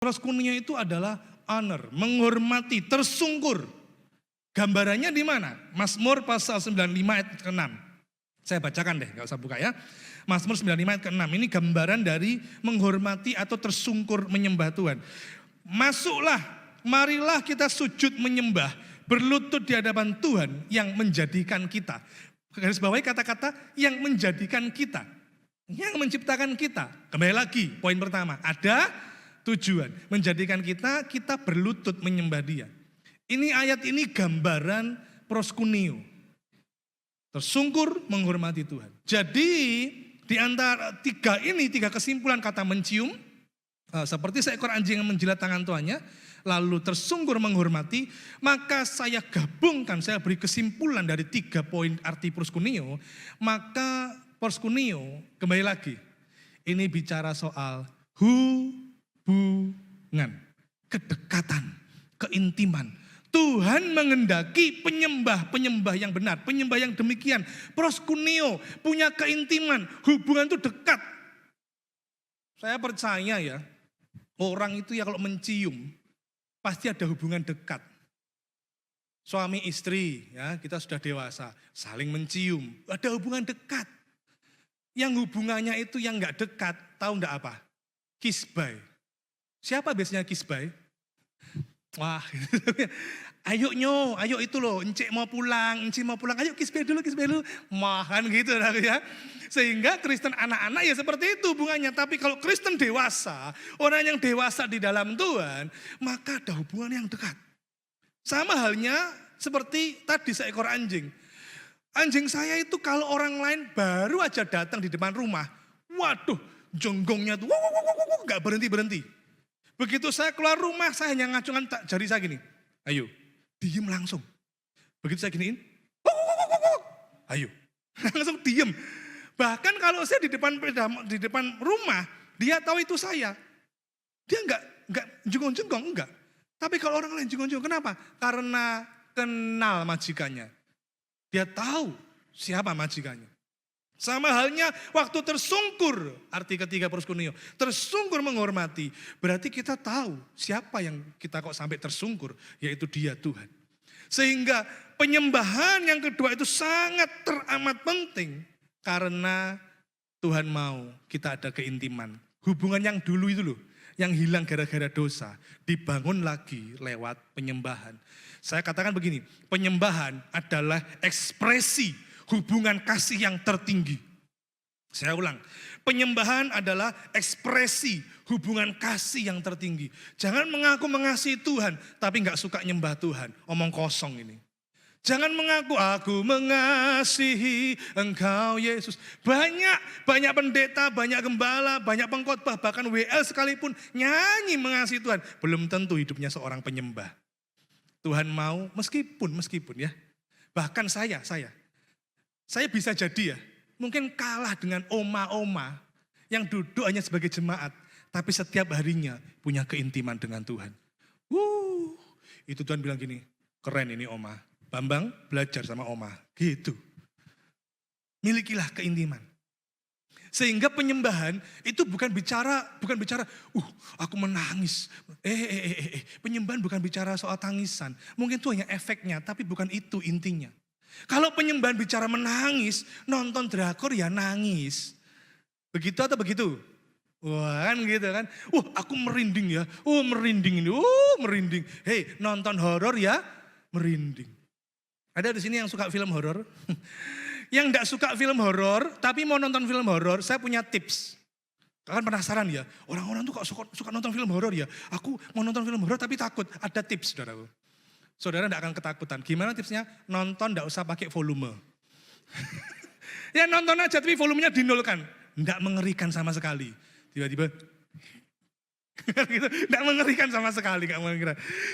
Proskuneo itu adalah honor, menghormati, tersungkur. Gambarannya di mana? Mazmur pasal 95 ayat ke-6. Saya bacakan deh, gak usah buka ya. Mazmur 95 ayat ke-6, ini gambaran dari menghormati atau tersungkur menyembah Tuhan. Masuklah, marilah kita sujud menyembah, berlutut di hadapan Tuhan yang menjadikan kita. Garis bawahi kata-kata yang menjadikan kita, yang menciptakan kita. Kembali lagi, poin pertama, ada tujuan. Menjadikan kita berlutut menyembah Dia. Ini ayat ini gambaran proskuneo. Tersungkur menghormati Tuhan. Jadi di antara tiga kesimpulan kata mencium, seperti seekor anjing yang menjilat tangan tuannya, lalu tersungkur menghormati, maka saya gabungkan, saya beri kesimpulan dari 3 poin arti proskuneo, maka proskuneo kembali lagi, ini bicara soal hubungan, kedekatan, keintiman. Tuhan mengendaki penyembah yang benar, penyembah yang demikian. Proskuneo, punya keintiman, hubungan itu dekat. Saya percaya ya, orang itu ya kalau mencium, pasti ada hubungan dekat. Suami istri, ya kita sudah dewasa, saling mencium, ada hubungan dekat. Yang hubungannya itu yang gak dekat, tahu enggak apa? Kiss by. Siapa biasanya kiss by? Wah, ayo itu loh, encik mau pulang, ayo kiss by dulu, makan gitu ya. Sehingga Kristen anak-anak ya seperti itu hubungannya. Tapi kalau Kristen dewasa, orang yang dewasa di dalam Tuhan, maka ada hubungan yang dekat. Sama halnya seperti tadi seekor anjing. Anjing saya itu kalau orang lain baru aja datang di depan rumah, waduh, jonggongnya tuh gak berhenti. Begitu saya keluar rumah, saya hanya ngacungkan jari saya gini. Ayo, diem langsung. Begitu saya giniin, ayo, langsung diem. Bahkan kalau saya di depan rumah, dia tahu itu saya. Dia enggak jengong-jengong, enggak. Tapi kalau orang lain jengong-jengong, kenapa? Karena kenal majikannya. Dia tahu siapa majikannya. Sama halnya waktu tersungkur, arti ketiga proskuneo, tersungkur menghormati, berarti kita tahu siapa yang kita kok sampai tersungkur, yaitu Dia Tuhan. Sehingga penyembahan yang kedua itu sangat teramat penting, karena Tuhan mau kita ada keintiman. Hubungan yang dulu itu loh, yang hilang gara-gara dosa, dibangun lagi lewat penyembahan. Saya katakan begini, penyembahan adalah ekspresi hubungan kasih yang tertinggi. Saya ulang, penyembahan adalah ekspresi hubungan kasih yang tertinggi. Jangan mengaku mengasihi Tuhan, tapi gak suka nyembah Tuhan. Omong kosong ini. Jangan mengaku aku mengasihi Engkau Yesus. Banyak pendeta, banyak gembala, banyak pengkhotbah, bahkan WL sekalipun nyanyi mengasihi Tuhan. Belum tentu hidupnya seorang penyembah. Tuhan mau meskipun ya. Bahkan saya bisa jadi ya, mungkin kalah dengan oma-oma yang duduk hanya sebagai jemaat, tapi setiap harinya punya keintiman dengan Tuhan. Itu Tuhan bilang gini, keren ini oma. Bambang belajar sama oma, gitu. Milikilah keintiman. Sehingga penyembahan itu bukan bicara, aku menangis. Penyembahan bukan bicara soal tangisan. Mungkin itu hanya efeknya, tapi bukan itu intinya. Kalau penyembahan bicara menangis, nonton drakor ya nangis. Begitu atau begitu? Wah kan gitu kan. Aku merinding ya. Merinding ini. Merinding. Hei, nonton horor ya merinding. Ada di sini yang suka film horor? Yang enggak suka film horor, tapi mau nonton film horor, saya punya tips. Kalian penasaran ya? Orang-orang tuh kok suka nonton film horor ya? Aku mau nonton film horor tapi takut. Ada tips, saudaraku. Saudara tidak akan ketakutan. Gimana tipsnya? Nonton tidak usah pakai volume. Ya nonton aja tapi volumenya dinolkan. Tidak mengerikan sama sekali. Tiba-tiba. Gitu. Tidak mengerikan sama sekali.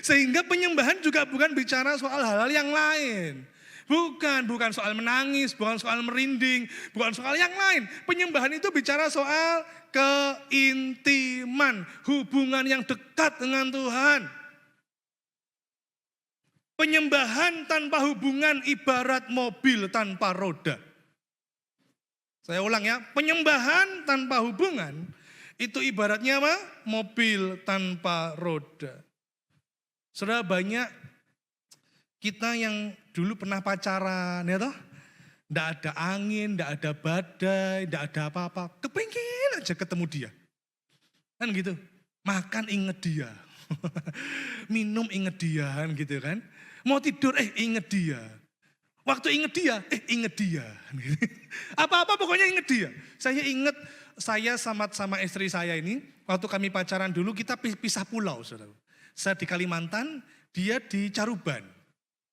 Sehingga penyembahan juga bukan bicara soal hal-hal yang lain. Bukan soal menangis, bukan soal merinding, bukan soal yang lain. Penyembahan itu bicara soal keintiman. Hubungan yang dekat dengan Tuhan. Penyembahan tanpa hubungan ibarat mobil tanpa roda. Saya ulang ya, penyembahan tanpa hubungan Itu ibaratnya apa? Mobil tanpa roda. Saudara, banyak kita yang dulu pernah pacaran, ya toh? Nggak ada angin, nggak ada badai, nggak ada apa-apa. Kepingin aja ketemu dia. Kan gitu. Makan inget dia. Minum inget dia, kan gitu kan. Mau tidur, inget dia. Waktu inget dia, inget dia. Apa-apa pokoknya inget dia. Saya inget, saya sama istri saya ini, waktu kami pacaran dulu kita pisah pulau, saudara. Saya di Kalimantan, dia di Caruban.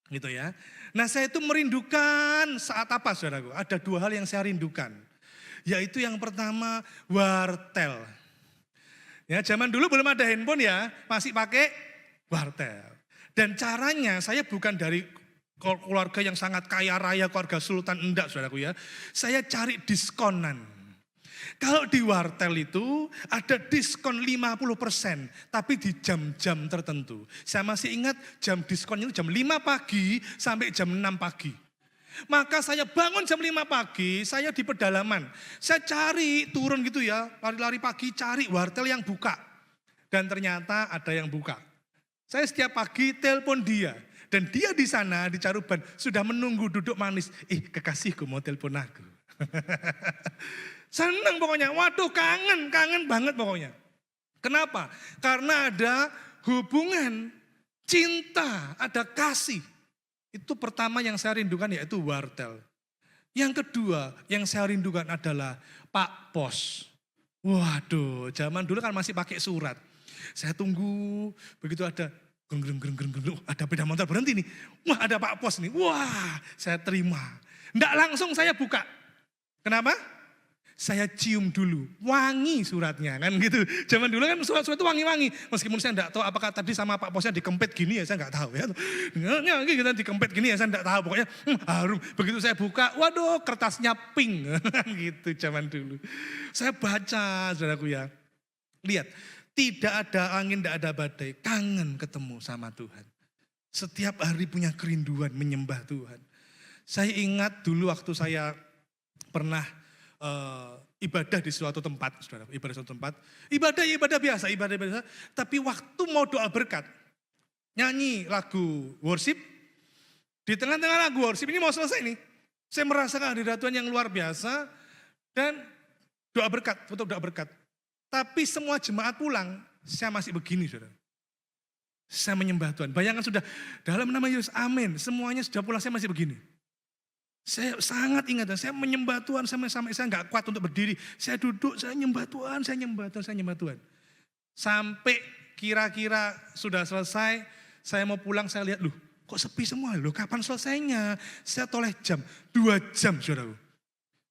Gitu ya. Nah saya itu merindukan saat apa, saudaraku? Ada dua hal yang saya rindukan. Yaitu yang pertama, wartel. Ya, zaman dulu belum ada handphone ya, masih pakai wartel. Dan caranya saya bukan dari keluarga yang sangat kaya raya, keluarga sultan, enggak saudaraku ya. Saya cari diskonan. Kalau di wartel itu ada diskon 50%, tapi di jam-jam tertentu. Saya masih ingat jam diskonnya itu jam 5 pagi sampai jam 6 pagi. Maka saya bangun jam 5 pagi, saya di pedalaman. Saya cari turun gitu ya, lari-lari pagi cari wartel yang buka. Dan ternyata ada yang buka. Saya setiap pagi telepon dia. Dan dia di sana, di Caruban, sudah menunggu duduk manis. Kekasihku mau telepon aku. Senang pokoknya, waduh kangen banget pokoknya. Kenapa? Karena ada hubungan, cinta, ada kasih. Itu pertama yang saya rindukan yaitu wartel. Yang kedua yang saya rindukan adalah Pak Pos. Waduh, zaman dulu kan masih pakai surat. Saya tunggu, begitu ada gereng, ada sepeda motor berhenti nih. Wah ada Pak Pos nih, wah saya terima. Nggak langsung saya buka. Kenapa? Saya cium dulu, wangi suratnya kan gitu. Zaman dulu kan surat-surat itu wangi-wangi. Meskipun saya enggak tahu apakah tadi sama Pak Posnya dikempit gini ya, saya enggak tahu ya. Kita dikempit gini ya, saya enggak tahu. Pokoknya harum. Begitu saya buka, waduh kertasnya pink. Gitu zaman dulu. Saya baca saudaraku ya. Lihat, tidak ada angin, tidak ada badai. Kangen ketemu sama Tuhan. Setiap hari punya kerinduan menyembah Tuhan. Saya ingat dulu waktu saya pernah ibadah di suatu tempat, saudara, ibadah biasa, tapi waktu mau doa berkat, nyanyi lagu worship, di tengah-tengah lagu worship ini mau selesai nih, saya merasakan hadirat Tuhan yang luar biasa, dan doa berkat, untuk doa berkat, tapi semua jemaat pulang, saya masih begini saudara, saya menyembah Tuhan, bayangkan sudah, dalam nama Yesus, amin, semuanya sudah pulang, saya masih begini. Saya sangat ingat, saya menyembah Tuhan sampai saya nggak kuat untuk berdiri. Saya duduk, saya nyembah Tuhan, saya nyembah Tuhan. Sampai kira-kira sudah selesai, saya mau pulang, saya lihat, loh kok sepi semua, loh kapan selesainya? Saya toleh jam, 2 jam saudara.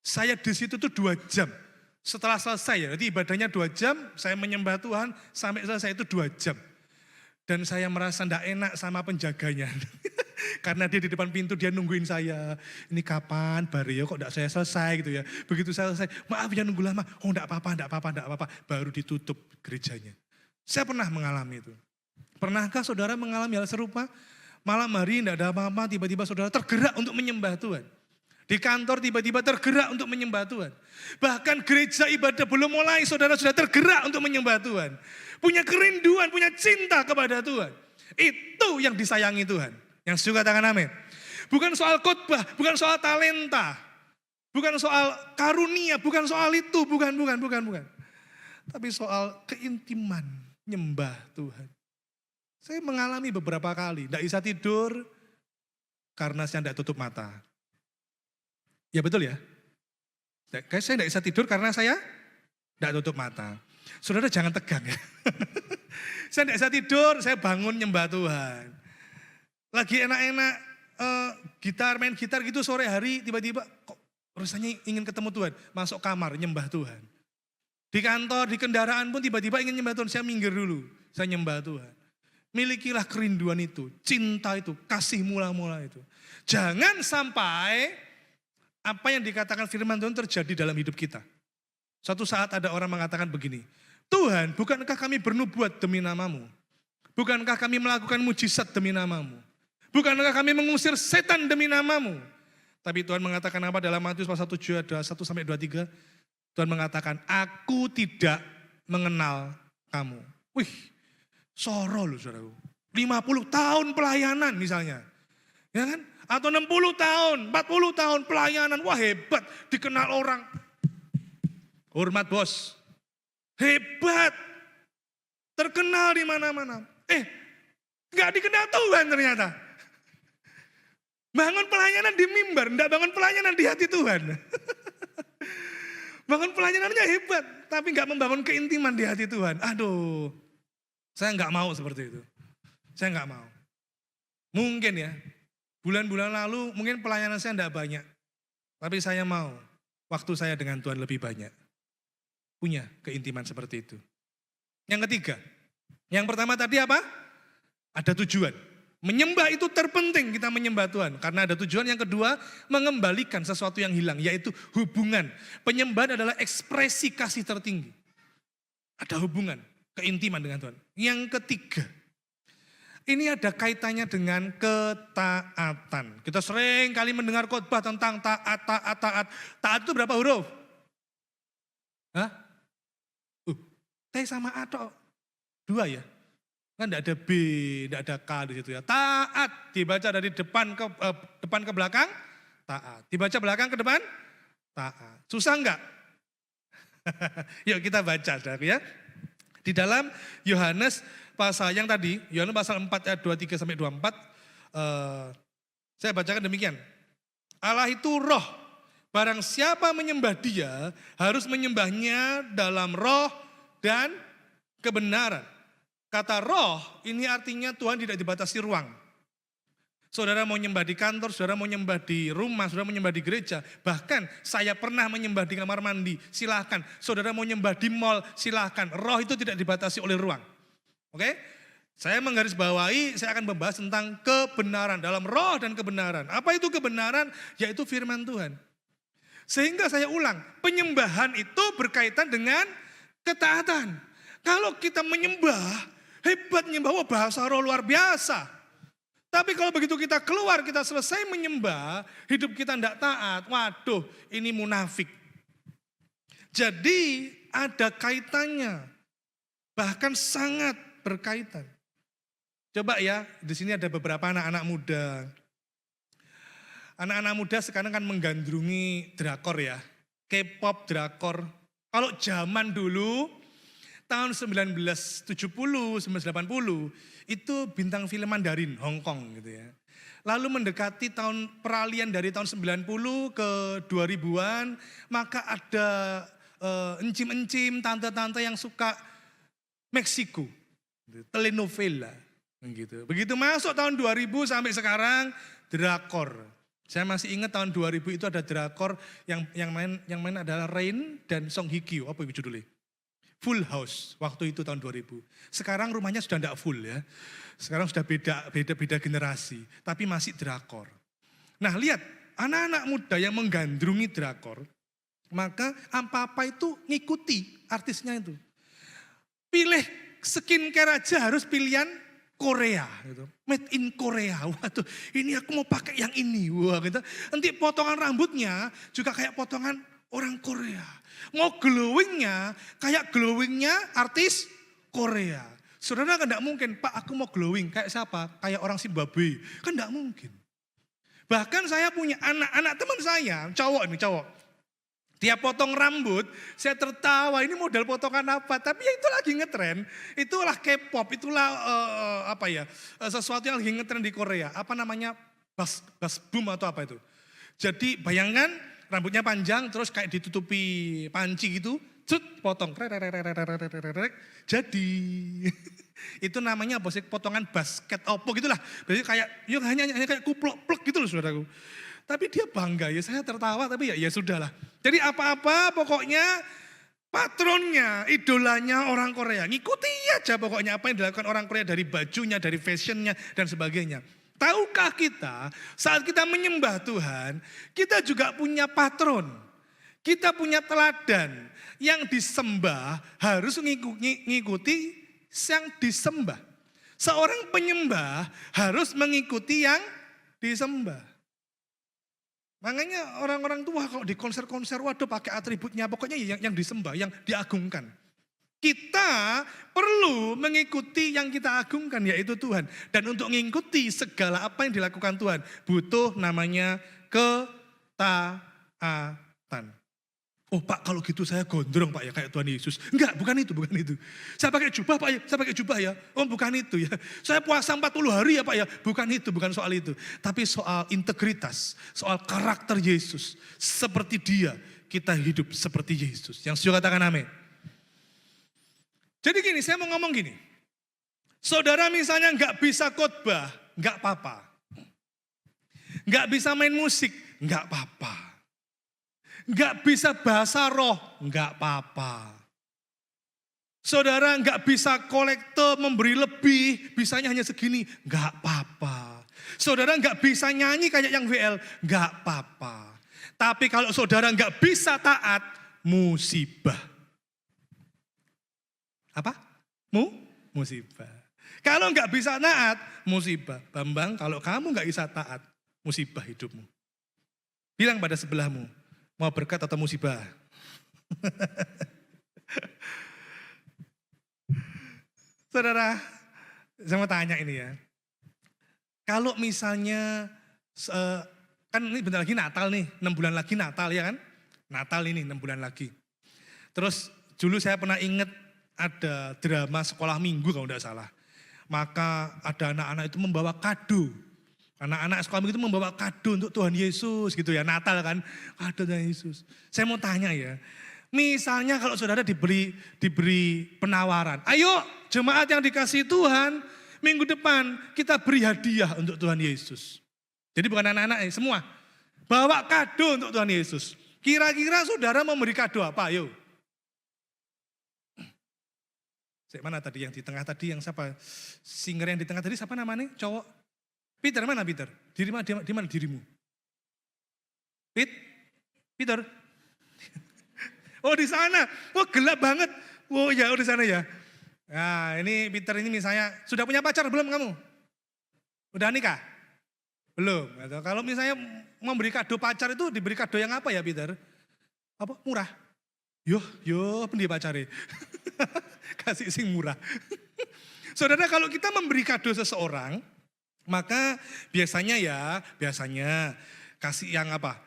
Saya di situ tuh 2 jam. Setelah selesai ya, jadi ibadahnya 2 jam, saya menyembah Tuhan, sampai selesai itu 2 jam. Dan saya merasa enggak enak sama penjaganya. Karena dia di depan pintu, dia nungguin saya. Ini kapan Bareo kok enggak saya selesai gitu ya. Begitu saya selesai, maaf ya nunggu lama. Oh enggak apa-apa. Baru ditutup gerejanya. Saya pernah mengalami itu. Pernahkah saudara mengalami hal serupa? Malam hari enggak ada apa-apa, tiba-tiba saudara tergerak untuk menyembah Tuhan. Di kantor tiba-tiba tergerak untuk menyembah Tuhan. Bahkan gereja ibadah belum mulai, saudara sudah tergerak untuk menyembah Tuhan. Punya kerinduan, punya cinta kepada Tuhan. Itu yang disayangi Tuhan. Yang setuju katakan amin. Bukan soal khotbah, bukan soal talenta. Bukan soal karunia, bukan soal itu, bukan. Tapi soal keintiman, nyembah Tuhan. Saya mengalami beberapa kali, tidak bisa tidur karena saya tidak tutup mata. Ya betul ya? Saya tidak bisa tidur karena saya tidak tutup mata. Saudara jangan tegang ya. Saya tidak bisa tidur, saya bangun nyembah Tuhan. Lagi enak-enak main gitar gitu sore hari, tiba-tiba kok rasanya ingin ketemu Tuhan. Masuk kamar nyembah Tuhan. Di kantor, di kendaraan pun tiba-tiba ingin nyembah Tuhan. Saya minggir dulu, saya nyembah Tuhan. Milikilah kerinduan itu, cinta itu, kasih mula-mula itu. Jangan sampai apa yang dikatakan firman Tuhan terjadi dalam hidup kita. Suatu saat ada orang mengatakan begini, Tuhan bukankah kami bernubuat demi namamu? Bukankah kami melakukan mujizat demi namamu? Bukankah kami mengusir setan demi namamu? Tapi Tuhan mengatakan apa dalam Matius pasal 7 ada 1-23. Tuhan mengatakan, aku tidak mengenal kamu. Wih, soro loh saudaraku. 50 tahun pelayanan misalnya. Ya kan? Atau 60 tahun, 40 tahun pelayanan. Wah hebat, dikenal orang. Hormat bos. Hebat. Terkenal di mana-mana. Gak dikenal Tuhan ternyata. Bangun pelayanan di mimbar, enggak bangun pelayanan di hati Tuhan. Bangun pelayanannya hebat, tapi enggak membangun keintiman di hati Tuhan. Aduh, saya enggak mau seperti itu. Saya enggak mau. Mungkin ya, bulan-bulan lalu mungkin pelayanan saya enggak banyak. Tapi saya mau waktu saya dengan Tuhan lebih banyak. Punya keintiman seperti itu. Yang ketiga, yang pertama tadi apa? Ada tujuan. Menyembah itu terpenting kita menyembah Tuhan. Karena ada tujuan. Yang kedua, mengembalikan sesuatu yang hilang. Yaitu hubungan. Penyembahan adalah ekspresi kasih tertinggi. Ada hubungan, keintiman dengan Tuhan. Yang ketiga, ini ada kaitannya dengan ketaatan. Kita sering kali mendengar khotbah tentang taat. Taat itu berapa huruf? Hah? T sama A toh. 2 ya? Kan enggak ada B, enggak ada K di situ ya. Taat dibaca dari depan ke belakang, taat. Dibaca belakang ke depan, taat. Susah enggak? Yuk kita baca saudara ya. Di dalam Yohanes pasal yang tadi, Yohanes pasal 4 ayat 23 sampai 24, saya bacakan demikian. Allah itu roh, barang siapa menyembah dia harus menyembahnya dalam roh dan kebenaran. Kata roh ini artinya Tuhan tidak dibatasi ruang. Saudara mau nyembah di kantor, saudara mau nyembah di rumah, saudara mau nyembah di gereja. Bahkan saya pernah menyembah di kamar mandi, silahkan. Saudara mau nyembah di mall, silahkan. Roh itu tidak dibatasi oleh ruang. Oke? Saya menggarisbawahi, saya akan membahas tentang kebenaran. Dalam roh dan kebenaran. Apa itu kebenaran? Yaitu firman Tuhan. Sehingga saya ulang, penyembahan itu berkaitan dengan ketaatan. Kalau kita menyembah, hebat menyembah, wah bahasa roh luar biasa. Tapi kalau begitu kita keluar, kita selesai menyembah, hidup kita tidak taat, waduh ini munafik. Jadi ada kaitannya, bahkan sangat berkaitan. Coba ya, di sini ada beberapa anak-anak muda. Anak-anak muda sekarang kan menggandrungi drakor ya, K-pop drakor. Kalau zaman dulu, tahun 1970, 1980, itu bintang film Mandarin, Hong Kong gitu ya. Lalu mendekati tahun peralihan dari tahun 90 ke 2000-an, maka ada encim-encim, tante-tante yang suka Meksiko, telenovela gitu. Begitu masuk tahun 2000 sampai sekarang, drakor. Saya masih ingat tahun 2000 itu ada drakor yang main adalah Rain dan Song Hye Kyo, apa itu judulnya? Full House waktu itu tahun 2000. Sekarang rumahnya sudah tidak full ya. Sekarang sudah beda generasi, tapi masih drakor. Nah, lihat anak-anak muda yang menggandrungi drakor, maka apa-apa itu ngikuti artisnya itu. Pilih skincare aja harus pilihan Korea gitu. Made in Korea. Waduh, ini aku mau pakai yang ini. Wah, gitu. Nanti potongan rambutnya juga kayak potongan orang Korea. Mau glowingnya kayak glowingnya artis Korea. Saudara kan tidak mungkin, Pak aku mau glowing kayak siapa? Kayak orang Zimbabwe. Kan tidak mungkin. Bahkan saya punya anak-anak teman saya, cowok ini cowok. Dia potong rambut, saya tertawa ini model potongan apa. Tapi ya itu lagi ngetren, itulah K-pop, itulah sesuatu yang lagi ngetren di Korea. Apa namanya, bass boom atau apa itu. Jadi bayangkan, rambutnya panjang terus kayak ditutupi panci gitu, potong. Jadi itu namanya apa sih, potongan basket opo gitulah. Berarti kayak hanya kayak kuplok-plok gitu loh saudaraku. Tapi dia bangga ya, saya tertawa tapi ya sudahlah. Jadi apa-apa pokoknya patronnya, idolanya orang Korea. Ngikuti aja pokoknya apa yang dilakukan orang Korea dari bajunya, dari fashionnya dan sebagainya. Tahukah kita saat kita menyembah Tuhan, kita juga punya patron. Kita punya teladan. Yang disembah harus mengikuti yang disembah. Seorang penyembah harus mengikuti yang disembah. Makanya orang-orang tua kalau di konser-konser, waduh pakai atributnya, pokoknya yang disembah, yang diagungkan. Kita perlu mengikuti yang kita agungkan, yaitu Tuhan. Dan untuk mengikuti segala apa yang dilakukan Tuhan, butuh namanya ketaatan. Oh Pak, kalau gitu saya gondrong Pak ya, kayak Tuhan Yesus. Enggak, bukan itu. Saya pakai jubah Pak ya, saya pakai jubah ya. Oh bukan itu ya. Saya puasa 40 hari ya Pak ya. Bukan itu, bukan soal itu. Tapi soal integritas, soal karakter Yesus. Seperti dia, kita hidup seperti Yesus. Yang setuju katakan amin. Jadi gini, saya mau ngomong gini. Saudara misalnya enggak bisa khotbah, enggak apa-apa. Enggak bisa main musik, enggak apa-apa. Enggak bisa bahasa roh, enggak apa-apa. Saudara enggak bisa kolekte memberi lebih, bisanya hanya segini, enggak apa-apa. Saudara enggak bisa nyanyi kayak yang WL, enggak apa-apa. Tapi kalau saudara enggak bisa taat, musibah. Apa? Musibah. Kalau enggak bisa taat, musibah. Bambang, kalau kamu enggak bisa taat, musibah hidupmu. Bilang pada sebelahmu, mau berkat atau musibah? Saudara, saya mau tanya ini ya. Kalau misalnya, kan ini bentar lagi Natal nih, 6 bulan lagi Natal ya kan? Natal ini 6 bulan lagi. Terus dulu saya pernah ingat ada drama sekolah minggu kalau tidak salah. Maka ada anak-anak itu membawa kado. Anak-anak sekolah minggu itu membawa kado untuk Tuhan Yesus gitu ya, Natal kan, kado Tuhan Yesus. Saya mau tanya ya, misalnya kalau saudara diberi penawaran, ayo jemaat yang dikasih Tuhan, minggu depan kita beri hadiah untuk Tuhan Yesus. Jadi bukan anak-anak semua, bawa kado untuk Tuhan Yesus. Kira-kira saudara mau beri kado apa, ayo. Mana tadi yang di tengah tadi, yang siapa? Singer yang di tengah tadi siapa namanya, cowok? Peter, mana Peter? Di mana dirimu? Peter? Oh di sana, oh gelap banget. Oh ya, di sana ya. Nah ini Peter ini misalnya, sudah punya pacar belum kamu? Udah nikah? Belum. Kalau misalnya memberi kado pacar itu diberi kado yang apa ya Peter? Apa? Murah? Yo, pendi pacare. Kasih sing murah. Saudara, kalau kita memberi kado seseorang, maka biasanya kasih yang apa?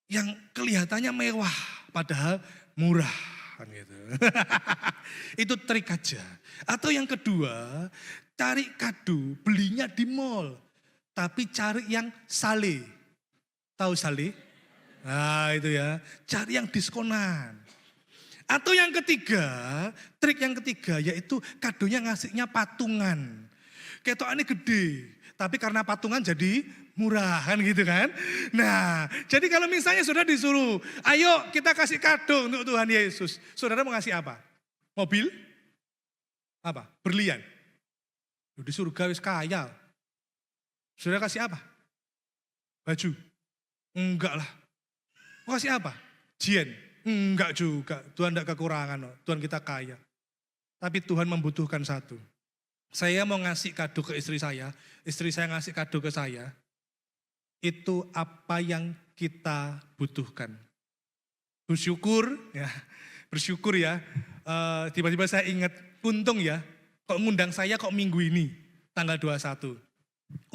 Yang kelihatannya mewah padahal murah kan gitu. Itu trik aja. Atau yang kedua, cari kado belinya di mall, tapi cari yang sale. Tahu sale? Nah itu ya, cari yang diskonan. Atau yang ketiga, trik yang ketiga yaitu kadonya ngasihnya patungan. Ketokannya gede, tapi karena patungan jadi murahan gitu kan. Nah, jadi kalau misalnya saudara disuruh, ayo kita kasih kado untuk Tuhan Yesus. Saudara mau ngasih apa? Mobil? Apa? Berlian? Di surga wis kaya. Saudara kasih apa? Baju? Enggak lah. Mau kasih apa? Jien? Enggak juga. Tuhan enggak kekurangan. Tuhan kita kaya. Tapi Tuhan membutuhkan satu. Saya mau ngasih kado ke istri saya ngasih kado ke saya, itu apa yang kita butuhkan. Bersyukur ya, tiba-tiba saya ingat, untung ya, kok ngundang saya kok minggu ini, tanggal 21.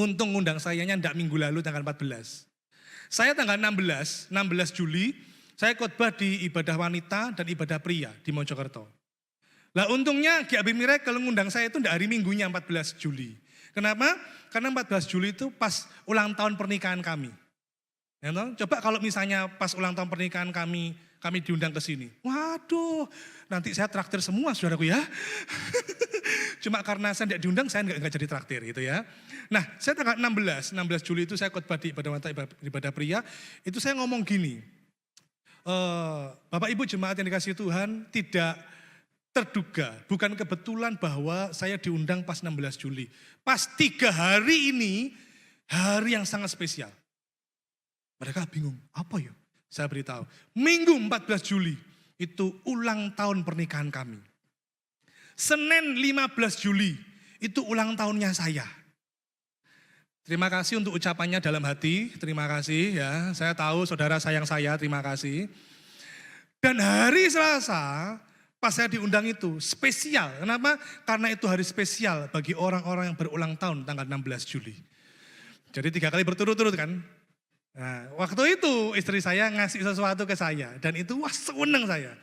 Untung ngundang sayanya enggak minggu lalu tanggal 14. Saya tanggal 16 Juli, saya khotbah di ibadah wanita dan ibadah pria di Mojokerto. Lah untungnya GAB Miracle ngundang saya itu enggak hari Minggunya 14 Juli. Kenapa? Karena 14 Juli itu pas ulang tahun pernikahan kami. Ya, coba kalau misalnya pas ulang tahun pernikahan kami diundang ke sini. Waduh, nanti saya traktir semua saudaraku ya. Cuma karena saya tidak diundang, saya enggak jadi traktir gitu ya. Nah, saya tanggal 16 Juli itu saya khotbah di ibadah wanita, ibadah pria. Itu saya ngomong gini, Bapak Ibu jemaat yang dikasihi Tuhan, tidak terduga, bukan kebetulan bahwa saya diundang pas 16 Juli. Pas 3 hari ini, hari yang sangat spesial. Mereka bingung, apa ya? Saya beritahu, Minggu 14 Juli, itu ulang tahun pernikahan kami. Senin 15 Juli, itu ulang tahunnya saya. Terima kasih untuk ucapannya dalam hati, terima kasih ya. Saya tahu saudara sayang saya, terima kasih. Dan hari Selasa, pas saya diundang itu spesial. Kenapa? Karena itu hari spesial bagi orang-orang yang berulang tahun tanggal 16 Juli. Jadi 3 kali berturut-turut kan. Nah, waktu itu istri saya ngasih sesuatu ke saya. Dan itu wah seneng saya.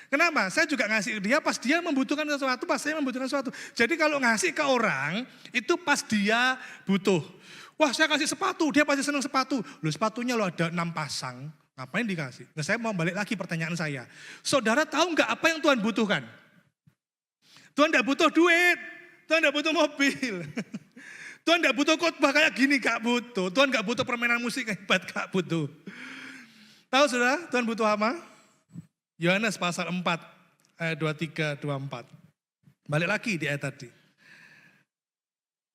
Kenapa? Saya juga ngasih ke dia pas dia membutuhkan sesuatu, pas saya membutuhkan sesuatu. Jadi kalau ngasih ke orang, itu pas dia butuh. Wah saya kasih sepatu, dia pasti senang sepatu. Loh sepatunya lo ada 6 pasang, ngapain dikasih? Nah saya mau balik lagi pertanyaan saya. Saudara tahu nggak apa yang Tuhan butuhkan? Tuhan nggak butuh duit, Tuhan nggak butuh mobil. Tuhan nggak butuh khotbah kayak gini, gak butuh. Tuhan nggak butuh permainan musik hebat, gak butuh. Tahu saudara, Tuhan butuh apa? Yohanes pasal 4 ayat 23, 24. Balik lagi di ayat tadi.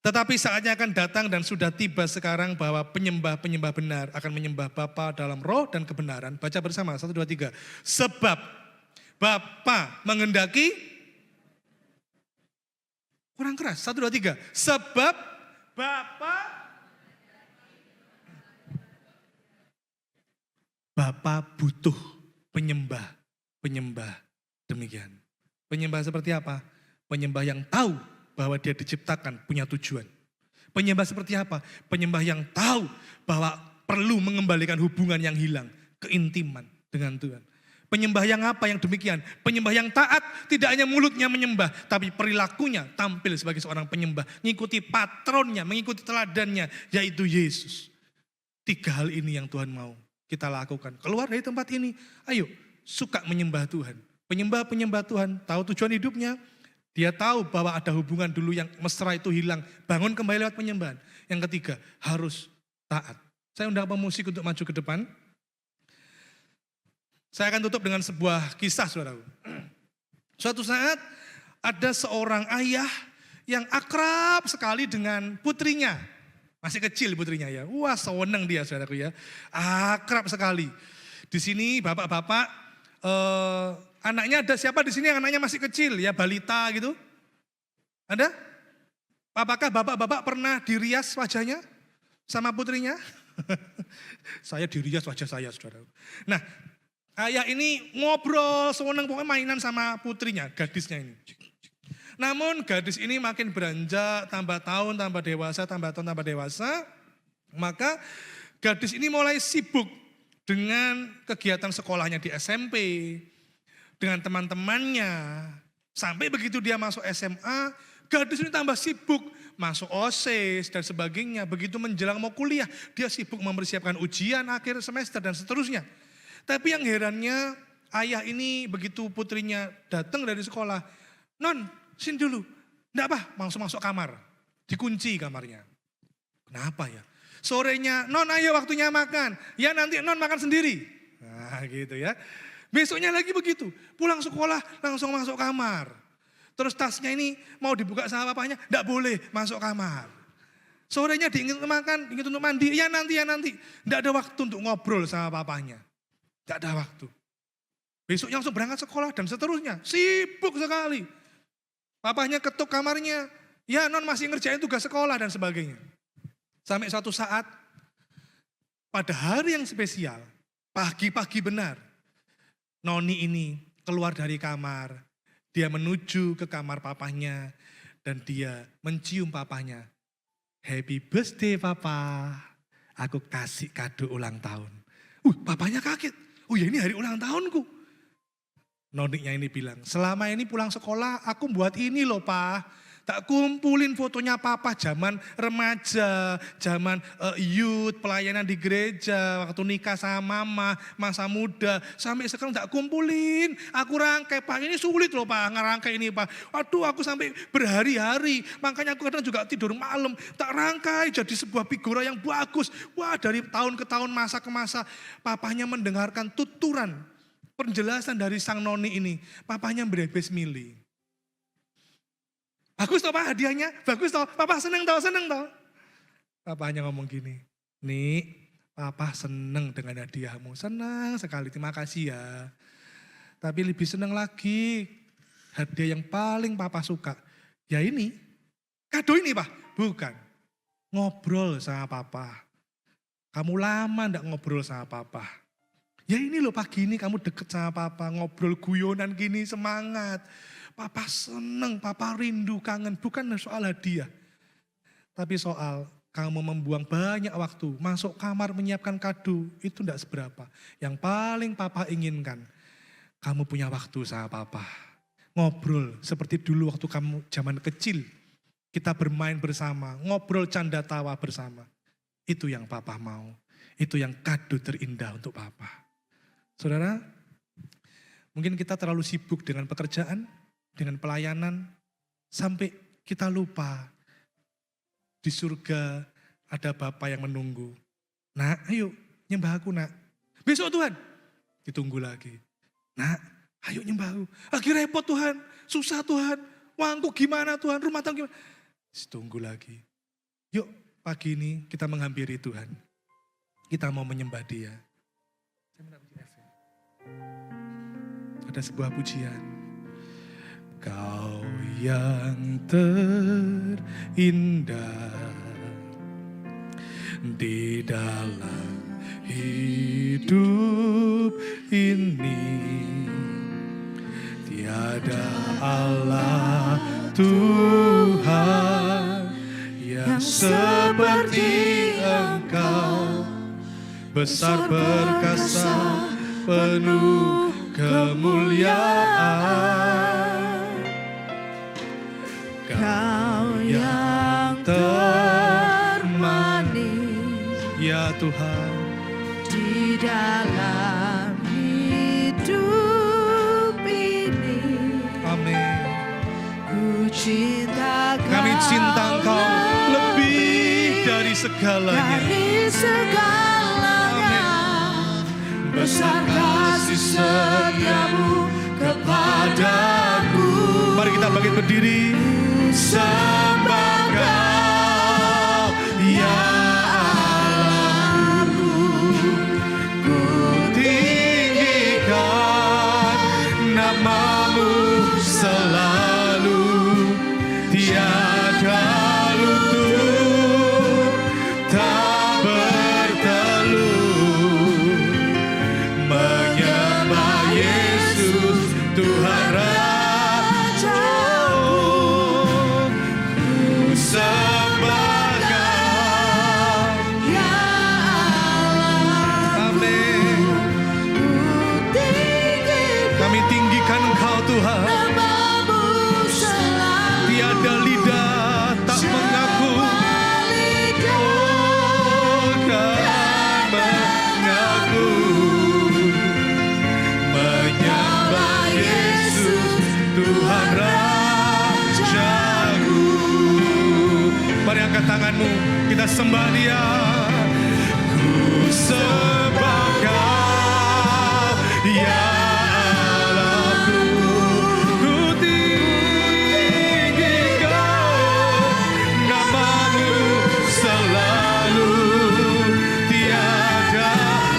Tetapi saatnya akan datang dan sudah tiba sekarang bahwa penyembah-penyembah benar akan menyembah Bapa dalam roh dan kebenaran. Baca bersama, 1, 2, 3. Sebab Bapa menghendaki, kurang keras, 1, 2, 3. Sebab Bapa butuh penyembah demikian. Penyembah seperti apa? Penyembah yang tahu bahwa dia diciptakan punya tujuan. Penyembah seperti apa? Penyembah yang tahu bahwa perlu mengembalikan hubungan yang hilang, keintiman dengan Tuhan. Penyembah yang apa? Yang demikian. Penyembah yang taat, tidak hanya mulutnya menyembah, tapi perilakunya tampil sebagai seorang penyembah. Mengikuti patronnya, mengikuti teladannya, yaitu Yesus. 3 hal ini yang Tuhan mau kita lakukan. Keluar dari tempat ini, ayo suka menyembah Tuhan. Penyembah-penyembah Tuhan tahu tujuan hidupnya. Dia tahu bahwa ada hubungan dulu yang mesra itu hilang. Bangun kembali lewat penyembahan. Yang ketiga, harus taat. Saya undang pemusik untuk maju ke depan. Saya akan tutup dengan sebuah kisah, saudaraku. Suatu saat ada seorang ayah yang akrab sekali dengan putrinya. Masih kecil putrinya ya. Wah, seneng dia, saudaraku ya. Akrab sekali. Di sini bapak-bapak, anaknya ada siapa di sini yang anaknya masih kecil ya, balita gitu? Ada? Apakah bapak-bapak pernah dirias wajahnya sama putrinya? Saya dirias wajah saya, saudara. Nah, ayah ini ngobrol, seneng pokoknya mainan sama putrinya, gadisnya ini. Namun gadis ini makin beranjak, tambah tahun, tambah dewasa, tambah tahun, tambah dewasa. Maka gadis ini mulai sibuk dengan kegiatan sekolahnya di SMP, dengan teman-temannya. Sampai begitu dia masuk SMA, gadis ini tambah sibuk, masuk OSIS dan sebagainya. Begitu menjelang mau kuliah, dia sibuk mempersiapkan ujian akhir semester dan seterusnya. Tapi yang herannya, ayah ini begitu putrinya datang dari sekolah, "Non, sini dulu." "Enggak apa, langsung masuk kamar." Dikunci kamarnya. Kenapa ya? Sorenya, "Non ayo waktunya makan." "Ya nanti Non makan sendiri." Nah gitu ya. Besoknya lagi begitu. Pulang sekolah langsung masuk kamar. Terus tasnya ini mau dibuka sama papanya. "Enggak boleh, masuk kamar." Sorenya diingin untuk makan, ingin untuk mandi. Ya nanti." Enggak ada waktu untuk ngobrol sama papanya. Enggak ada waktu. Besoknya langsung berangkat sekolah dan seterusnya. Sibuk sekali. Papanya ketuk kamarnya. "Ya Non masih ngerjain tugas sekolah," dan sebagainya. Sampai suatu saat, pada hari yang spesial, pagi-pagi benar, noni ini keluar dari kamar, dia menuju ke kamar papanya, dan dia mencium papanya. "Happy birthday papa, aku kasih kado ulang tahun." Papanya kaget, "Oh ya ini hari ulang tahunku." Noninya ini bilang, "Selama ini pulang sekolah aku buat ini loh pak. Tak kumpulin fotonya papa zaman remaja, zaman youth, pelayanan di gereja, waktu nikah sama mama, masa muda. Sampai sekarang tak kumpulin, aku rangkai pak, ini sulit loh pak ngerangkai ini pak. Waduh aku sampai berhari-hari, makanya aku kadang juga tidur malam. Tak rangkai jadi sebuah figura yang bagus." Wah dari tahun ke tahun, masa ke masa, papanya mendengarkan tuturan, penjelasan dari sang noni ini. Papanya berebes milih. "Bagus toh pak hadiahnya, bagus toh, papa seneng toh. Papanya ngomong gini, "Nik, papa seneng dengan hadiahmu, senang sekali, terima kasih ya. Tapi lebih seneng lagi, hadiah yang paling papa suka, ya ini, kado ini pak." "Bukan, ngobrol sama papa. Kamu lama ndak ngobrol sama papa. Ya ini loh pagi ini kamu deket sama papa, ngobrol guyonan gini, semangat. Papa seneng, papa rindu, kangen. Bukan soal hadiah. Tapi soal kamu membuang banyak waktu, masuk kamar menyiapkan kado, itu enggak seberapa. Yang paling papa inginkan, kamu punya waktu sama papa. Ngobrol seperti dulu waktu kamu zaman kecil. Kita bermain bersama, ngobrol canda tawa bersama. Itu yang papa mau. Itu yang kado terindah untuk papa. Saudara, mungkin kita terlalu sibuk dengan pekerjaan, dengan pelayanan, sampai kita lupa di surga ada Bapa yang menunggu. Nak, ayo nyembah aku nak. Besok Tuhan, ditunggu lagi. Nak, ayo nyembah aku. Lagi repot Tuhan, susah Tuhan. Uangku gimana Tuhan, rumah tangga gimana. Tunggu lagi. Yuk pagi ini kita menghampiri Tuhan. Kita mau menyembah Dia. Ada sebuah pujian. Kau yang terindah di dalam hidup ini, tiada Allah Tuhan yang seperti Engkau, besar perkasa penuh kemuliaan. Kau yang termanis, ya Tuhan, di dalam hidup ini. Amin. Ku cinta Kami cinta Engkau lebih dari segalanya. dari segalanya. Besar kasih setiamu kepadaku. Mari kita bangkit berdiri. Sembah Kau, ya Allahku. Ku tinggikan nama-Mu selalu. Tiada lutut tak berteluh menyembah Yesus Tuhan Rajaku. Ku sembah Kau, Ya Allah, amin. ku tinggikan Kami tinggikan Engkau Tuhan. nama-Mu selalu. Tiada lidah tak mengaku, kan mengaku menyembah Yesus Tuhan Rajaku. Mari angkat tanganmu, kita sembah Dia. Ku sembah Kau, ya Allahku. Ku tinggikan nama-Mu selalu. Tiada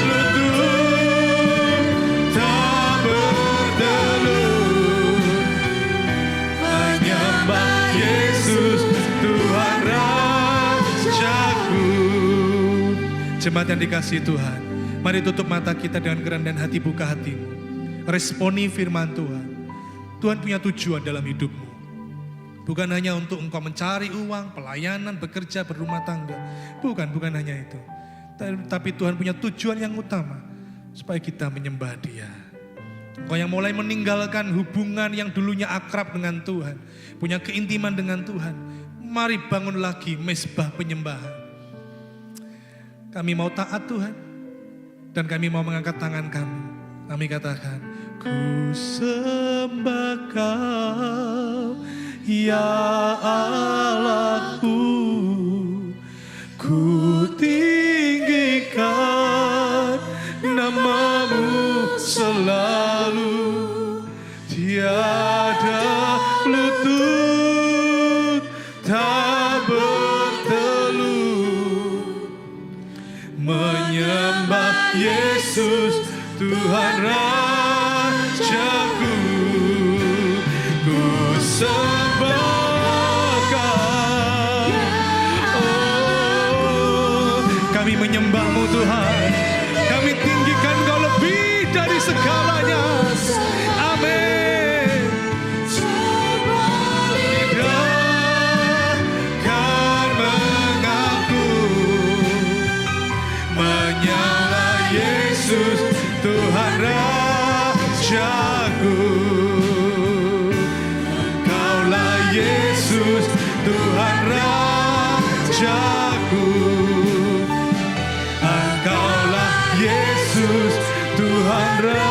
lutut tak berteluh menyembah Yesus Tuhan Rajaku. Jemaat yang dikasihi Tuhan, mari tutup mata kita dengan kerendahan hati, buka hatimu. Responi firman Tuhan. Tuhan punya tujuan dalam hidupmu. Bukan hanya untuk engkau mencari uang, pelayanan, bekerja, berumah tangga. Bukan hanya itu. Tapi Tuhan punya tujuan yang utama, supaya kita menyembah Dia. Engkau yang mulai meninggalkan hubungan yang dulunya akrab dengan Tuhan, punya keintiman dengan Tuhan, mari bangun lagi mezbah penyembahan. Kami mau taat Tuhan, dan kami mau mengangkat tangan kami. Kami katakan, ku sembah Kau, ya Allahku. Ku tinggikan nama-Mu selalu. Tiada lutut tak berteluh menyembah Yesus Tuhan Rajaku. Ku sembah Kau, oh, kami menyembah-Mu Tuhan. Kami tinggikan Kau lebih segalanya. Amin. Kan mengaku menyala Yesus Tuhan Rajaku. Engkaulah Yesus Tuhan Rajaku. Engkaulah Yesus Tuhan Rajaku.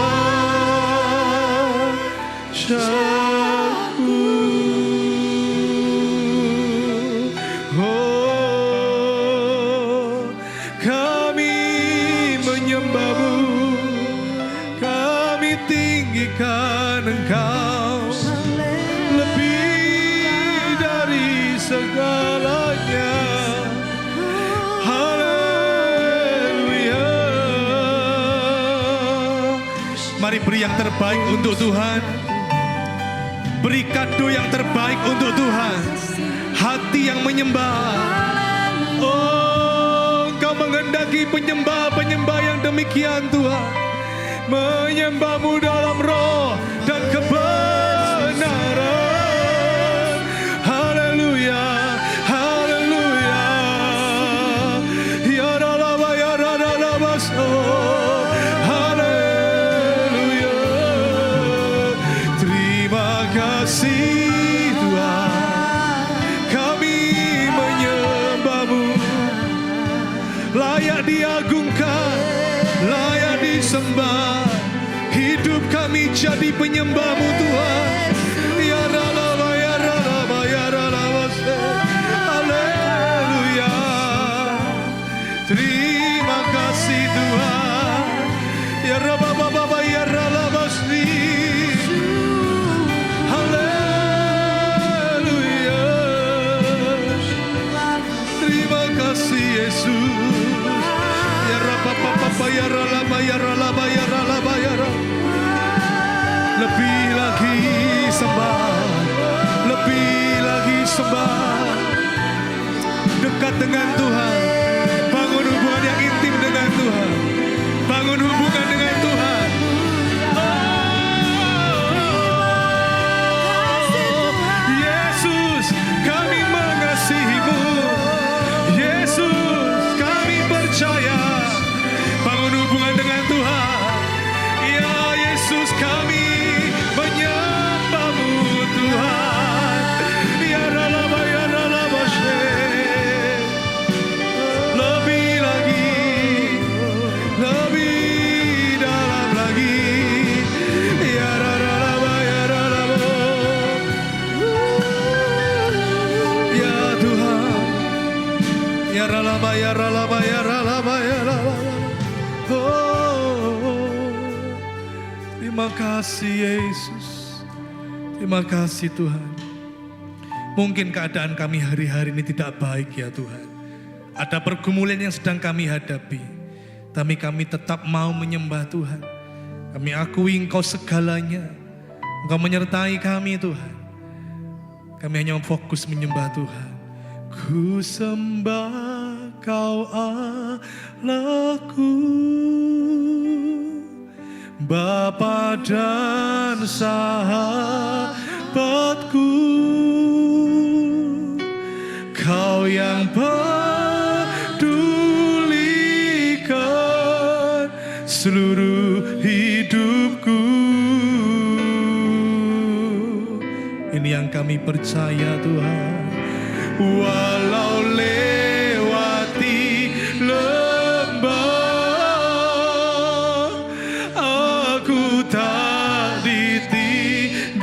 Oh, kami menyembah-Mu, kami tinggikan Engkau lebih dari segalanya. Haleluya. Mari beri yang terbaik untuk Tuhan. Beri kado yang terbaik untuk Tuhan. Hati yang menyembah. Oh, Engkau menghendaki penyembah-penyembah yang demikian Tuhan. Menyembah-Mu dalam roh dan kebenaran. Haleluya, haleluya. Ya ralaba, ya ralaba, oh, haleluya. Terima kasih Tuhan, kami menyembah-Mu. Layak diagungkan, layak disembah. Hidup kami jadi penyembah-Mu Tuhan. Ya ralaba, ya ralaba, ya ralaba. Haleluya. Terima kasih Tuhan. Ya ralaba, ya ralaba. Haleluya. Terima kasih Yesus. Ya ralaba, ya ralaba, ya ralaba, ya ralaba, ya ralaba. Lebih lagi sembah, lebih lagi sembah. Dekat dengan Tuhan, bangun hubungan yang intim dengan Tuhan, bangun hubungan dengan Tuhan. Yesus, kami mengasihi-Mu. Yesus, kami percaya. Bangun hubungan dengan Tuhan. Ya Yesus, kami menyembah-Mu Tuhan. Ya ralaba, ya ralaba, lebih lagi, lebih dalam lagi. Ya ralaba, ya ralaba. Ya Tuhan. Ya ralaba, ya ralaba, ya ralaba, ya ralaba. Oh, terima kasih Yesus. Terima kasih Tuhan. Mungkin keadaan kami hari-hari ini tidak baik ya Tuhan. Ada pergumulan yang sedang kami hadapi. Tapi kami tetap mau menyembah Tuhan. Kami akui Engkau segalanya. Engkau menyertai kami Tuhan. Kami hanya fokus menyembah Tuhan. Ku sembah Kau Allahku, Bapa dan sahabatku. Kau yang pedulikan seluruh hidupku. Ini yang kami percaya Tuhan. Walau lewati lembah, aku tak ditinggalkan.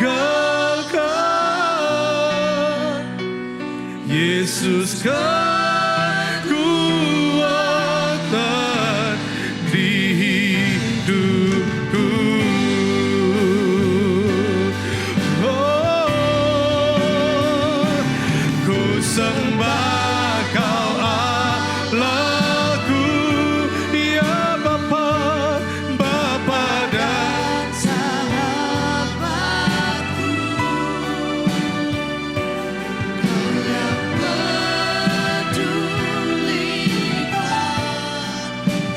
Yesus kekuatan di hidupku. Oh, ku sembah Kau Allahku, ya Bapa, Bapa dan sahabatku. Kau yang pedulikan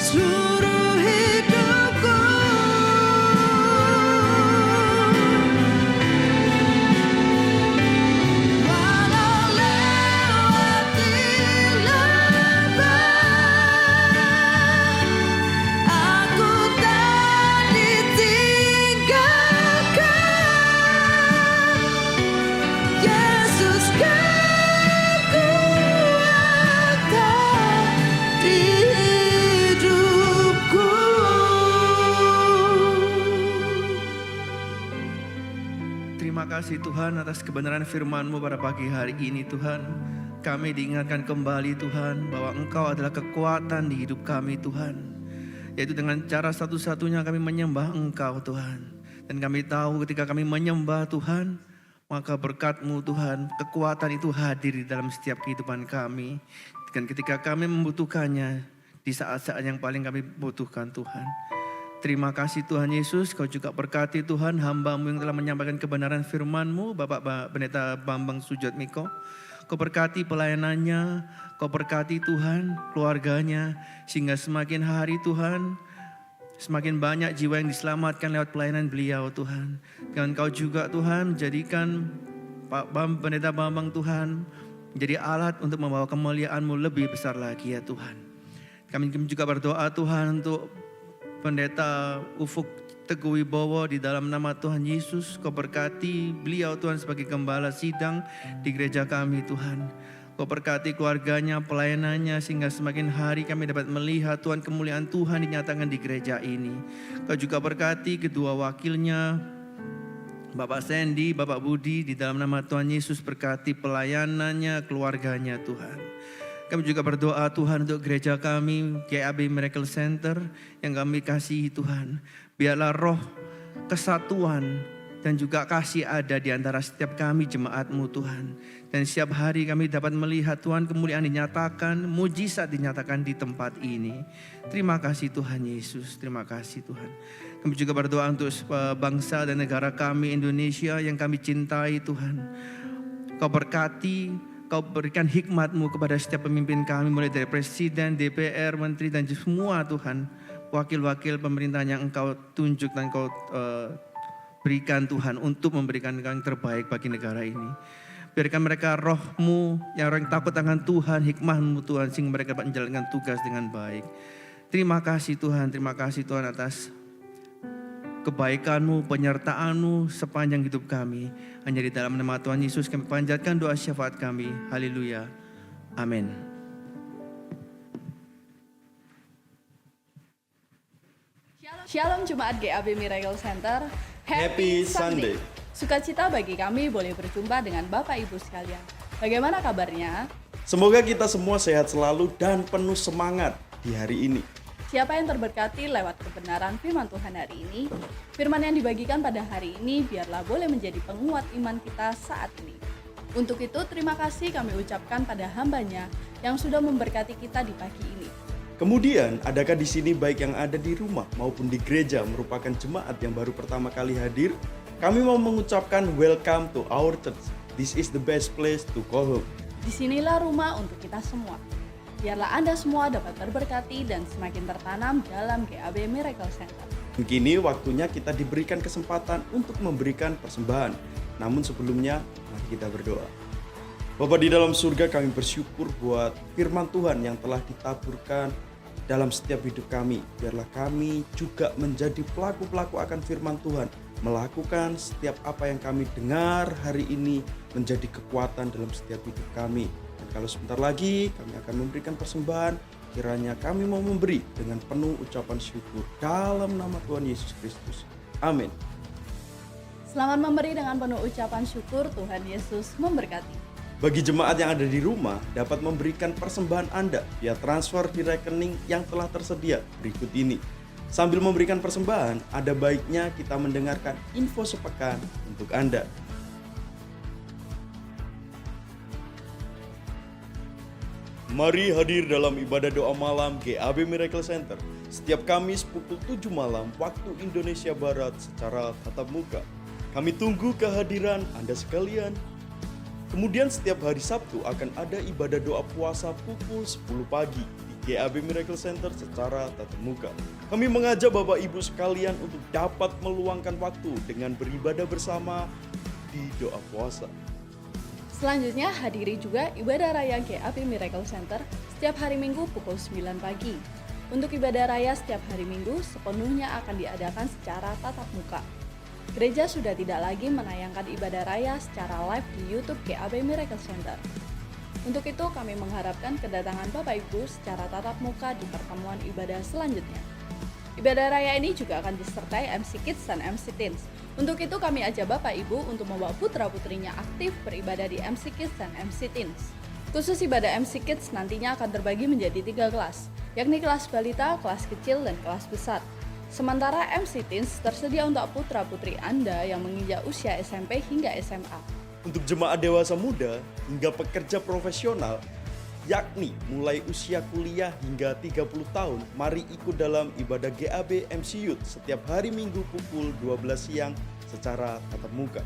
seluruh hidupku. kasih Tuhan atas kebenaran firman-Mu pada pagi hari ini Tuhan. Kami diingatkan kembali Tuhan bahwa Engkau adalah kekuatan di hidup kami Tuhan. Yaitu dengan cara satu-satunya kami menyembah Engkau Tuhan. Dan kami tahu ketika kami menyembah Tuhan, maka berkat-Mu Tuhan, kekuatan itu hadir di dalam setiap kehidupan kami. Dan ketika kami membutuhkannya, di saat-saat yang paling kami butuhkan Tuhan. Terima kasih Tuhan Yesus, Kau juga berkati Tuhan hamba-Mu yang telah menyampaikan kebenaran firman-Mu, Bapak Pendeta Bambang Sujatmiko. Kau berkati pelayanannya, Kau berkati Tuhan keluarganya, sehingga semakin hari Tuhan, semakin banyak jiwa yang diselamatkan lewat pelayanan beliau Tuhan. Dan Kau juga Tuhan jadikan Pendeta Bambang Tuhan menjadi alat untuk membawa kemuliaan-Mu lebih besar lagi ya Tuhan. Kami juga berdoa Tuhan untuk Pendeta Ufuk Teguh Wibowo di dalam nama Tuhan Yesus. Kau berkati beliau Tuhan sebagai gembala sidang di gereja kami Tuhan. Kau berkati keluarganya, pelayanannya sehingga semakin hari kami dapat melihat Tuhan kemuliaan Tuhan dinyatakan di gereja ini. Kau juga berkati kedua wakilnya, Bapak Sandy, Bapak Budi, di dalam nama Tuhan Yesus berkati pelayanannya, keluarganya Tuhan. Kami juga berdoa Tuhan untuk gereja kami, GAB Miracle Center yang kami kasihi Tuhan. Biarlah roh kesatuan dan juga kasih ada di antara setiap kami jemaat-Mu Tuhan. Dan setiap hari kami dapat melihat Tuhan kemuliaan dinyatakan, mujizat dinyatakan di tempat ini. Terima kasih Tuhan Yesus, terima kasih Tuhan. Kami juga berdoa untuk bangsa dan negara kami Indonesia yang kami cintai Tuhan. Kau berkati, Kau berikan hikmat-Mu kepada setiap pemimpin kami, mulai dari Presiden, DPR, Menteri, dan semua Tuhan. Wakil-wakil pemerintahan yang Engkau tunjuk dan Engkau berikan Tuhan untuk memberikan yang terbaik bagi negara ini. Biarkan mereka roh-Mu yang orang takut akan Tuhan, hikmah-Mu Tuhan, sehingga mereka dapat menjalankan tugas dengan baik. Terima kasih Tuhan atas kebaikan-Mu, penyertaan-Mu sepanjang hidup kami. Hanya di dalam nama Tuhan Yesus kami panjatkan doa syafaat kami. Haleluya. Amin. Shalom Jemaat GAB Miracle Center. Happy Sunday. Sukacita bagi kami boleh berjumpa dengan Bapak Ibu sekalian. Bagaimana kabarnya? Semoga kita semua sehat selalu dan penuh semangat di hari ini. Siapa yang terberkati lewat kebenaran firman Tuhan hari ini? Firman yang dibagikan pada hari ini biarlah boleh menjadi penguat iman kita saat ini. Untuk itu terima kasih kami ucapkan pada hamba-Nya yang sudah memberkati kita di pagi ini. Kemudian, adakah di sini baik yang ada di rumah maupun di gereja merupakan jemaat yang baru pertama kali hadir? Kami mau mengucapkan welcome to our church. This is the best place to call home. Disinilah rumah untuk kita semua. Biarlah Anda semua dapat terberkati dan semakin tertanam dalam GAB Miracle Center. Kini waktunya kita diberikan kesempatan untuk memberikan persembahan. Namun sebelumnya, mari kita berdoa. Bapa di dalam surga, kami bersyukur buat firman Tuhan yang telah ditaburkan dalam setiap hidup kami. Biarlah kami juga menjadi pelaku-pelaku akan firman Tuhan. Melakukan setiap apa yang kami dengar hari ini menjadi kekuatan dalam setiap hidup kami. Dan kalau sebentar lagi kami akan memberikan persembahan, kiranya kami mau memberi dengan penuh ucapan syukur dalam nama Tuhan Yesus Kristus. Amin. Selamat memberi dengan penuh ucapan syukur. Tuhan Yesus memberkati. Bagi jemaat yang ada di rumah, dapat memberikan persembahan Anda via transfer di rekening yang telah tersedia berikut ini. Sambil memberikan persembahan, ada baiknya kita mendengarkan info sepekan untuk Anda. Mari hadir dalam ibadah doa malam GAB Miracle Center setiap Kamis pukul 7 malam waktu Indonesia Barat secara tatap muka. Kami tunggu kehadiran Anda sekalian. Kemudian setiap hari Sabtu akan ada ibadah doa puasa pukul 10 pagi di GAB Miracle Center secara tatap muka. Kami mengajak Bapak Ibu sekalian untuk dapat meluangkan waktu dengan beribadah bersama di doa puasa. Selanjutnya hadiri juga ibadah raya GAB Miracle Center setiap hari Minggu pukul 9 pagi. Untuk ibadah raya setiap hari Minggu sepenuhnya akan diadakan secara tatap muka. Gereja sudah tidak lagi menayangkan ibadah raya secara live di YouTube GAB Miracle Center. Untuk itu kami mengharapkan kedatangan Bapak Ibu secara tatap muka di pertemuan ibadah selanjutnya. Ibadah raya ini juga akan disertai MC Kids dan MC Teens. Untuk itu kami ajak Bapak Ibu untuk membawa putra-putrinya aktif beribadah di MC Kids dan MC Teens. Khusus ibadah MC Kids nantinya akan terbagi menjadi 3 kelas, yakni kelas balita, kelas kecil, dan kelas besar. Sementara MC Teens tersedia untuk putra-putri Anda yang menginjak usia SMP hingga SMA. Untuk jemaat dewasa muda hingga pekerja profesional, yakni mulai usia kuliah hingga 30 tahun, mari ikut dalam ibadah GAB MC Youth setiap hari Minggu pukul 12 siang secara tatap muka.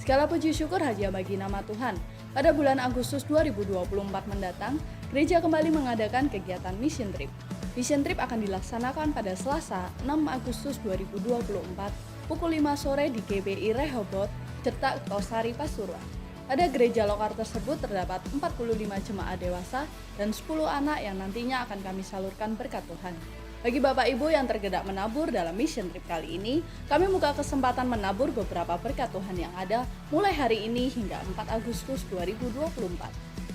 Segala puji syukur hadiah bagi nama Tuhan. Pada bulan Agustus 2024 mendatang, gereja kembali mengadakan kegiatan Mission Trip. Mission Trip akan dilaksanakan pada Selasa 6 Agustus 2024 pukul 5 sore di GBI Rehoboth, Cetak Tosari, Pasuruan. Pada gereja lokal tersebut terdapat 45 jemaat dewasa dan 10 anak yang nantinya akan kami salurkan berkat Tuhan. Bagi Bapak Ibu yang tergerak menabur dalam Mission Trip kali ini, kami buka kesempatan menabur beberapa berkat Tuhan yang ada mulai hari ini hingga 4 Agustus 2024.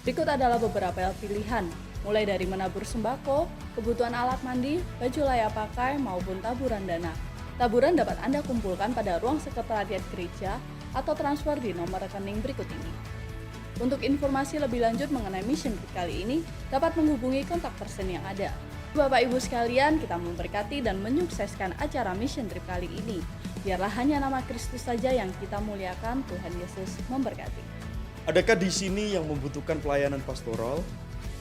Berikut adalah beberapa pilihan, mulai dari menabur sembako, kebutuhan alat mandi, baju layak pakai, maupun taburan dana. Taburan dapat Anda kumpulkan pada ruang sekretariat gereja atau transfer di nomor rekening berikut ini. Untuk informasi lebih lanjut mengenai Mission Trip kali ini, dapat menghubungi kontak person yang ada. Bapak Ibu sekalian, kita memberkati dan menyukseskan acara Mission Trip kali ini. Biarlah hanya nama Kristus saja yang kita muliakan. Tuhan Yesus memberkati. Adakah di sini yang membutuhkan pelayanan pastoral?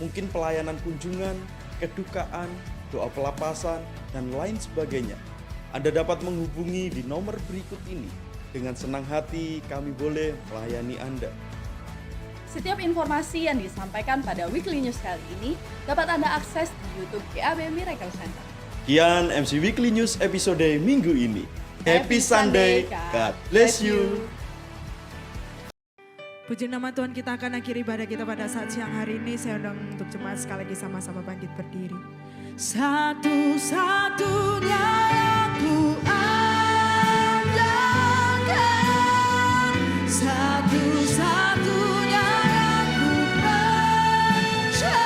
Mungkin pelayanan kunjungan, kedukaan, doa pelapasan, dan lain sebagainya. Anda dapat menghubungi di nomor berikut ini. Dengan senang hati kami boleh melayani Anda. Setiap informasi yang disampaikan pada Weekly News kali ini dapat Anda akses di YouTube GAB Miracle Center. Kian MC Weekly News episode minggu ini. Happy Sunday, God bless you. Puji nama Tuhan, kita akan akhiri ibadah kita pada saat siang hari ini. Saya undang untuk jemaat sekali lagi sama-sama bangkit berdiri. Satu-satunya yang ku andalkan, satu-satunya yang ku percaya,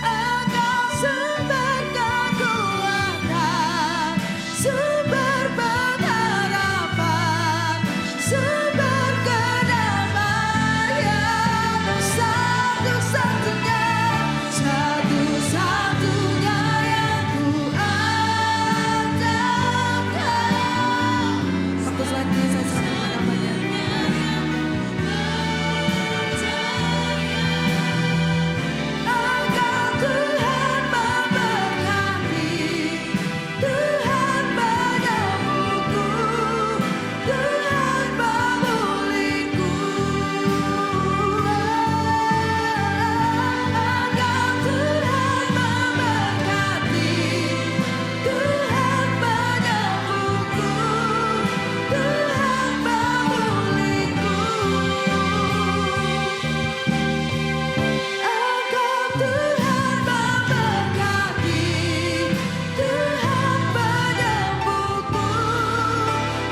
Engkau sumber kekuatan, sumber pengharapan, sumber kedamaian, satu-satunya yang ku andalkan. Satu lagi saya sambut namanya. Engkau Tuhan memberkati, Tuhan menyembuhku, Tuhan memulihku. Engkau Tuhan memberkati, Tuhan menyembuhku, Tuhan memulihku. Engkau Tuhan memberkati, Tuhan menyembuhku,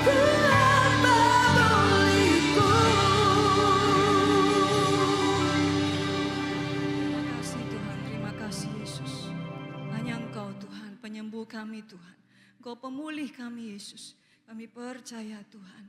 Tuhan memulihku. Terima kasih Tuhan, terima kasih Yesus. Hanya Engkau Tuhan, penyembuh kami Tuhan. Engkau pemulih kami Yesus. Kami percaya Tuhan.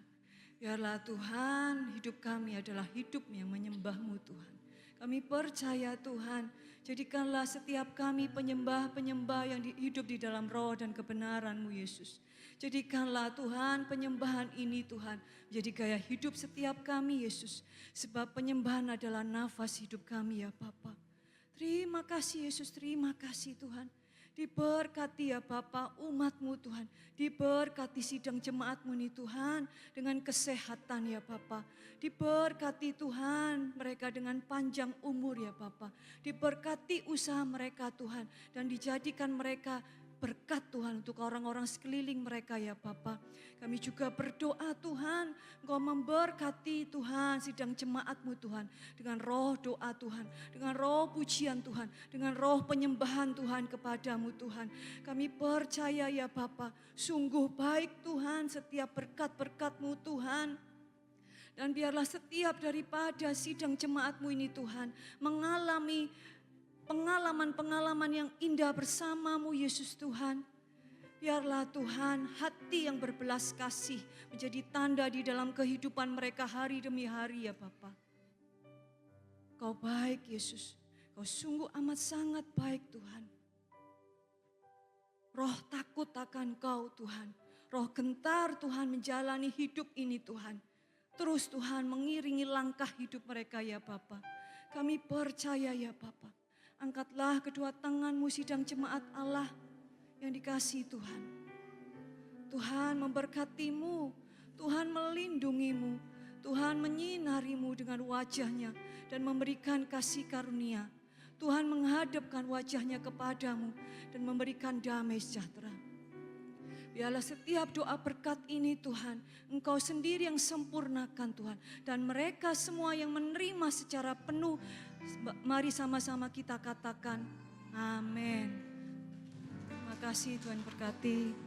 Biarlah Tuhan, hidup kami adalah hidup yang menyembah-Mu Tuhan. Kami percaya Tuhan, jadikanlah setiap kami penyembah-penyembah yang hidup di dalam roh dan kebenaran-Mu Yesus. Jadikanlah Tuhan penyembahan ini Tuhan menjadi gaya hidup setiap kami Yesus. Sebab penyembahan adalah nafas hidup kami ya Bapa. Terima kasih Yesus, terima kasih Tuhan. Diberkati ya Bapa umat-Mu Tuhan. Diberkati sidang jemaat-Mu ini Tuhan dengan kesehatan ya Bapa. Diberkati Tuhan mereka dengan panjang umur ya Bapa. Diberkati usaha mereka Tuhan dan dijadikan mereka berkat Tuhan untuk orang-orang sekeliling mereka ya Bapa. Kami juga berdoa Tuhan, Engkau memberkati Tuhan sidang jemaat-Mu Tuhan. Dengan roh doa Tuhan, dengan roh pujian Tuhan, dengan roh penyembahan Tuhan kepadamu Tuhan. Kami percaya ya Bapa, sungguh baik Tuhan setiap berkat-berkat-Mu Tuhan. Dan biarlah setiap daripada sidang jemaat-Mu ini Tuhan mengalami pengalaman-pengalaman yang indah bersama-Mu Yesus Tuhan. Biarlah Tuhan hati yang berbelas kasih menjadi tanda di dalam kehidupan mereka hari demi hari ya Bapa. Kau baik Yesus, Kau sungguh amat sangat baik Tuhan. Roh takut akan Kau Tuhan, roh gentar Tuhan menjalani hidup ini Tuhan. Terus Tuhan mengiringi langkah hidup mereka ya Bapa. Kami percaya ya Bapa, angkatlah kedua tangan-Mu sidang jemaat Allah yang dikasihi Tuhan. Tuhan memberkati-Mu, Tuhan melindungi-Mu, Tuhan menyinari-Mu dengan wajah-Nya dan memberikan kasih karunia. Tuhan menghadapkan wajah-Nya kepadamu dan memberikan damai sejahtera. Biarlah setiap doa berkat ini Tuhan, Engkau sendiri yang sempurnakan Tuhan. Dan mereka semua yang menerima secara penuh, mari sama-sama kita katakan, amin. Terima kasih Tuhan berkati.